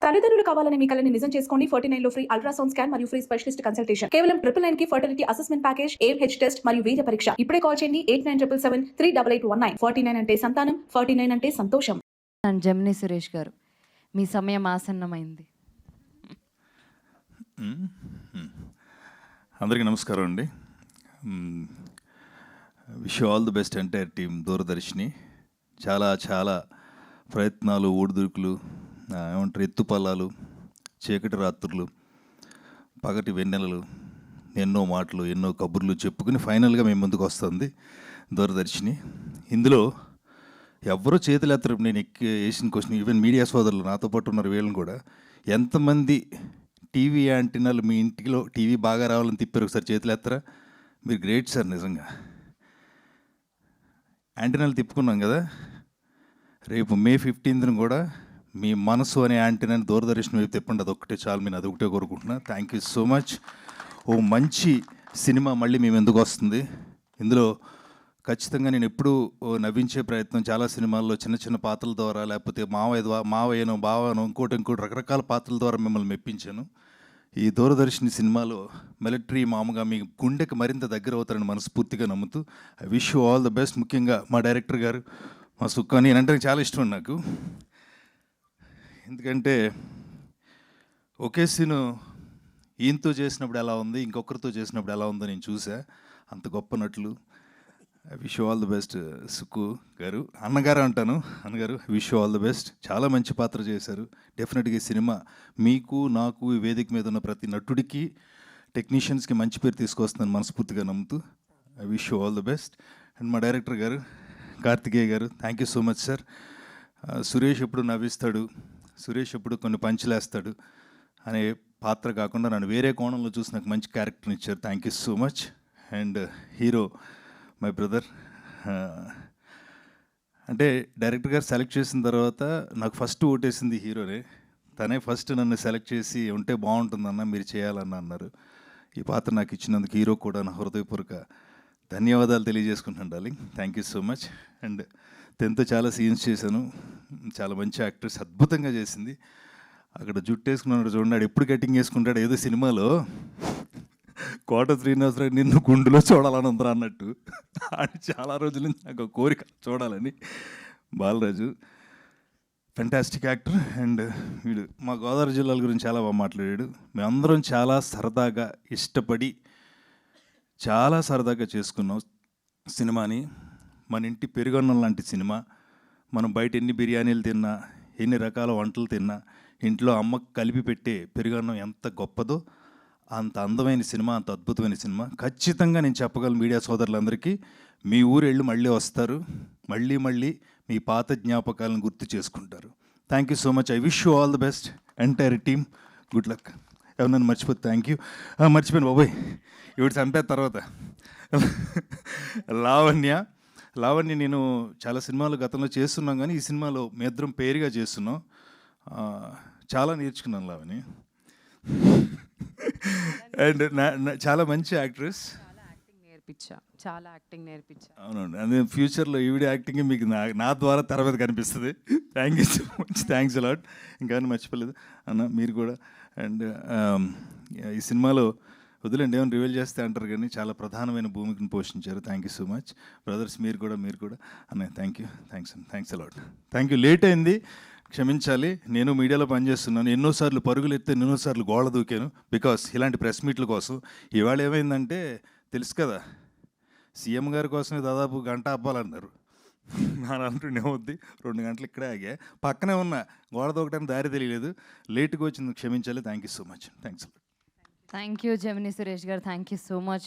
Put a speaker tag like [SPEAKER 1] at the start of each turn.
[SPEAKER 1] తల్లిదండ్రులు కావాలని మీ కలని నిజం చేసుకోండి. 49 లో ఫ్రీ అల్ట్రాసౌండ్ స్కాన్ మరియు ఫ్రీ స్పెషలిస్ట్ కన్సల్టేషన్. కేవలం 999 కి fertility assessment package, AMH test మరియు వీర్య పరీక్ష. ఇప్పుడే కాల్ చేయండి 8977738819. 49 అంటే సంతానం, 49 అంటే సంతోషం.
[SPEAKER 2] జెమినీ సురేష్ గారు, మీ సమయం ఆసన్నమైంది.
[SPEAKER 3] అందరికీ నమస్కారం అండి. Wish you all the best entire team Dooradarshini. చాలా చాలా ప్రయత్నాలు, ఊడిదుడుకులు, ఏమంటారు, ఎత్తుపల్లాలు, చీకటి రాత్రులు, పగటి వెన్నెలలు, ఎన్నో మాటలు, ఎన్నో కబుర్లు చెప్పుకుని ఫైనల్గా మేము ముందుకు వస్తుంది దూరదర్శిని. ఇందులో ఎవరో చేతులెత్తరు. నేను వేసిన క్వశ్చన్, ఈవెన్ మీడియా సోదరులు నాతో పాటు ఉన్నారు, వీళ్ళని కూడా, ఎంతమంది టీవీ యాంటీనాలు మీ ఇంటిలో టీవీ బాగా రావాలని తిప్పారు? ఒకసారి చేతులెత్తరా? మీరు గ్రేట్ సార్, నిజంగా. యాంటీనాలు తిప్పుకున్నాం కదా, రేపు మే 15న కూడా మీ మనసు అనే యాంటీనాని దూరదర్శన్ వైపు తిప్పండి. అదొక్కటే చాలు, నేను అదొకటే కోరుకుంటున్నా. Thank you so much. ఓ మంచి సినిమా మళ్ళీ మేము ఎందుకు వస్తుంది. ఇందులో ఖచ్చితంగా నేను ఎప్పుడూ నవ్వించే ప్రయత్నం, చాలా సినిమాల్లో చిన్న చిన్న పాత్రల ద్వారా, లేకపోతే మావయ్యనో బావనో ఇంకోటి రకరకాల పాత్రల ద్వారా మిమ్మల్ని మెప్పించాను. ఈ దూరదర్శిని సినిమాలో మిలిటరీ మామూలుగా మీ గుండెకి మరింత దగ్గర అవుతారని మనస్ఫూర్తిగా నమ్ముతూ I wish you all the best. ముఖ్యంగా మా డైరెక్టర్ గారు, మా సుక్క, నేనంటే చాలా ఇష్టం నాకు. ఎందుకంటే ఒకే సీను ఈయనతో చేసినప్పుడు ఎలా ఉంది, ఇంకొకరితో చేసినప్పుడు ఎలా ఉందో నేను చూసా. అంత గొప్ప నటులు. I wish you all the best Sukku గారు. అన్నగారు అంటాను, అన్నగారు, wish you all the best. చాలా మంచి పాత్ర చేశారు. డెఫినెట్గా ఈ సినిమా మీకు, నాకు, ఈ వేదిక మీద ఉన్న ప్రతి నటుడికి, టెక్నీషియన్స్కి మంచి పేరు తీసుకొస్తుందని మనస్ఫూర్తిగా నమ్ముతూ I wish you all the best. And మా డైరెక్టర్ గారు కార్తికేయ గారు, thank you so much sir. Suresh ఎప్పుడు నవ్విస్తాడు, సురేష్ ఎప్పుడు కొన్ని పంచులేస్తాడు అనే పాత్ర కాకుండా నన్ను వేరే కోణంలో చూసి నాకు మంచి క్యారెక్టర్ని ఇచ్చారు. Thank you so much. And hero my brother. అంటే డైరెక్టర్ గారు సెలెక్ట్ చేసిన తర్వాత నాకు ఫస్ట్ ఓటేసింది హీరోనే. తనే ఫస్ట్ నన్ను సెలెక్ట్ చేసి ఉంటే బాగుంటుందన్న, మీరు చేయాలన్న అన్నారు. ఈ పాత్ర నాకు ఇచ్చినందుకు హీరో కూడా నా హృదయపూర్వక ధన్యవాదాలు తెలియజేసుకుంటున్నాను darling. Thank you so much. And tenth చాలా సీన్స్ చేశాను. చాలా మంచి యాక్ట్రెస్, అద్భుతంగా చేసింది. అక్కడ జుట్టు వేసుకున్నాడు చూడండి, ఎప్పుడు కటింగ్ వేసుకుంటాడు, ఏదో సినిమాలో కోట శ్రీనివాసరావు నిన్ను గుండులో చూడాలని ఉందరా అన్నట్టు. అని చాలా రోజుల నుంచి నాకు కోరిక చూడాలని. Balaraju fantastic actor. అండ్ వీడు మా గోదావరి జిల్లాల గురించి చాలా బాగా మాట్లాడాడు. మేమందరం చాలా సరదాగా ఇష్టపడి చాలా సరదాగా చేసుకున్నాం సినిమాని. మన ఇంటి పెరుగన్నం లాంటి సినిమా. మనం బయట ఎన్ని బిర్యానీలు తిన్నా, ఎన్ని రకాల వంటలు తిన్నా, ఇంట్లో అమ్మకు కలిపి పెట్టే పెరుగన్నం ఎంత గొప్పదో అంత అందమైన సినిమా, అంత అద్భుతమైన సినిమా. ఖచ్చితంగా నేను చెప్పగలను మీడియా సోదరులందరికీ, మీ ఊరు వెళ్ళి మళ్ళీ వస్తారు, మళ్ళీ మళ్ళీ మీ పాత జ్ఞాపకాలను గుర్తు చేసుకుంటారు. Thank you so much. I wish you all the best entire team. Good luck. ఎవరినైనా మర్చిపోతే థ్యాంక్ యూ. మర్చిపోయాను బాబోయ్, ఇవి చంపేది తర్వాత. లావణ్య నేను చాలా సినిమాలు గతంలో చేస్తున్నాం, కానీ ఈ సినిమాలో మీ ఇద్దరం పేరుగా చేస్తున్నాం. చాలా నేర్చుకున్నాను లావణ్య. అండ్ చాలా మంచి యాక్ట్రెస్.
[SPEAKER 2] చాలా యాక్టింగ్ నేర్పించా.
[SPEAKER 3] అవునండి, అదే ఫ్యూచర్లో ఈవిడ యాక్టింగ్ మీకు నా ద్వారా తెర మీద కనిపిస్తుంది. Thank you so much. Thanks a lot. ఇంకా మర్చిపోలేదు అన్న, మీరు కూడా. అండ్ ఈ సినిమాలో వదిలేండి, ఏమైనా రివీల్ చేస్తే అంటారు, కానీ చాలా ప్రధానమైన భూమికను పోషించారు. Thank you so much brothers. మీరు కూడా అన్నయ్య, thank you. Thanks a lot. Thank you. Late అయింది, క్షమించాలి. నేను మీడియాలో పనిచేస్తున్నాను. ఎన్నోసార్లు పరుగులు ఎత్తే, ఎన్నోసార్లు గోడ దూకాను, బికాస్ ఇలాంటి ప్రెస్ మీట్ల కోసం. ఇవాళ ఏమైందంటే తెలుసు కదా, సీఎం గారి కోసమే దాదాపు గంట అవ్వాలన్నారు. నా అంటుండే ఏమవుద్ది, 2 గంటలు ఇక్కడే ఆగా. పక్కనే ఉన్న గోడ దూకడానికి దారి తెలియలేదు, లేట్గా వచ్చింది, క్షమించాలి. Thank you so much. Thanks.
[SPEAKER 2] Thank you Gemini Suresh garu. Thank you so much.